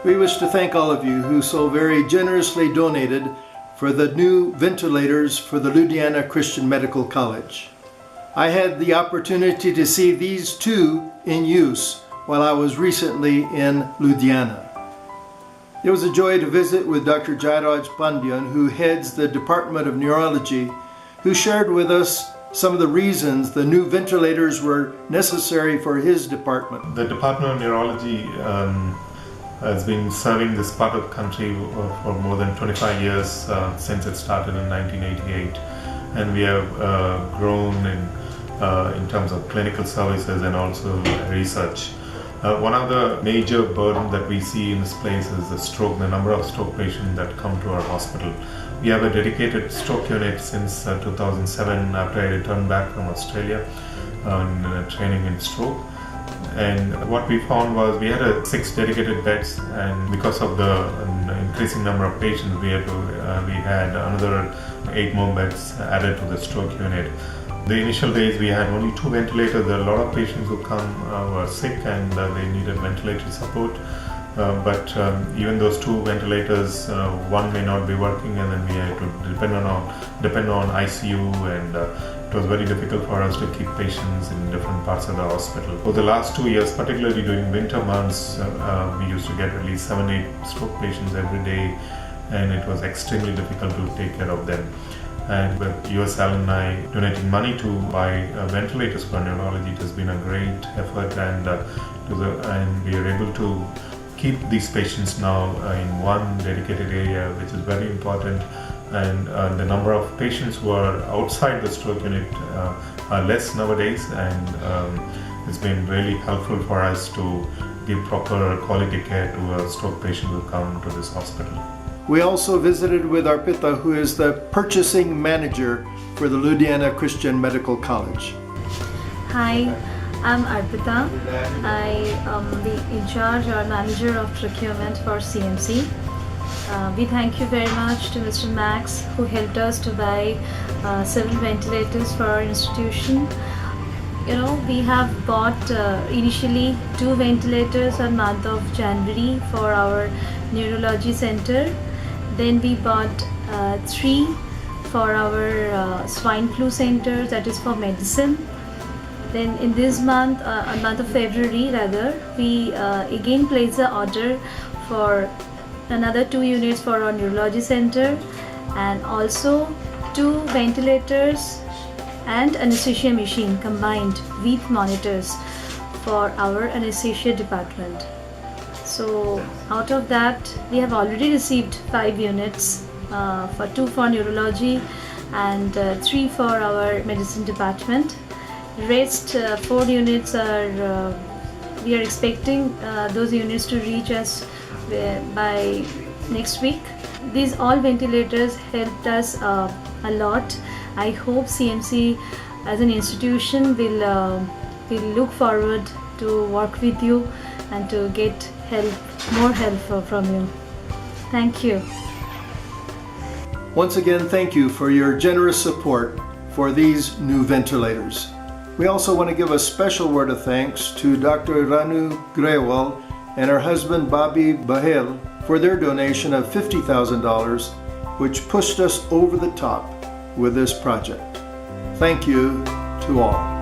We wish to thank all of you who so very generously donated for the new ventilators for the Ludhiana Christian Medical College. I had the opportunity to see these two in use while I was recently in Ludhiana. It was a joy to visit with Dr. Jairaj Pandyan, who heads the Department of Neurology, who shared with us some of the reasons the new ventilators were necessary for his department. The Department of Neurology has been serving this part of the country for more than 25 years since it started in 1988, and we have grown in terms of clinical services and also research. One of the major burden that we see in this place is the stroke, the number of stroke patients that come to our hospital. We have a dedicated stroke unit since 2007 after I returned back from Australia on training in stroke. And what we found was we had 6 dedicated beds, and because of the increasing number of patients, we had another 8 more beds added to the stroke unit. The initial days we had only 2 ventilators. There are a lot of patients who come were sick and they needed ventilatory support. But even those 2 ventilators, one may not be working, and then we had to depend on ICU, and it was very difficult for us to keep patients in different parts of the hospital. For the last 2 years, particularly during winter months, we used to get at least 7-8 stroke patients every day, and it was extremely difficult to take care of them. And with US alumni donating money to buy ventilators for neurology, it has been a great effort, and we are able to keep these patients now in one dedicated area, which is very important. And the number of patients who are outside the stroke unit are less nowadays, and it's been really helpful for us to give proper quality care to a stroke patient who come to this hospital. We also visited with Arpita, who is the purchasing manager for the Ludhiana Christian Medical College. Hi, I'm Arpita. I am the in charge or manager of procurement for CMC. We thank you very much to Mr. Max, who helped us to buy several ventilators for our institution. We have bought initially 2 ventilators on month of January for our neurology center. Then we bought 3 for our swine flu center, that is for medicine. Then in this month, month of February rather, we again placed the order for another 2 units for our neurology center, and also 2 ventilators and anesthesia machine combined with monitors for our anesthesia department. So out of that, we have already received 5 units, 2 for neurology and 3 for our medicine department. Rest 4 units we are expecting those units to reach us by next week. These all ventilators helped us a lot. I hope CMC as an institution will look forward to work with you and to get more help from you. Thank you. Once again, thank you for your generous support for these new ventilators. We also want to give a special word of thanks to Dr. Ranu Grewal and her husband Bobby Bahel for their donation of $50,000, which pushed us over the top with this project. Thank you to all.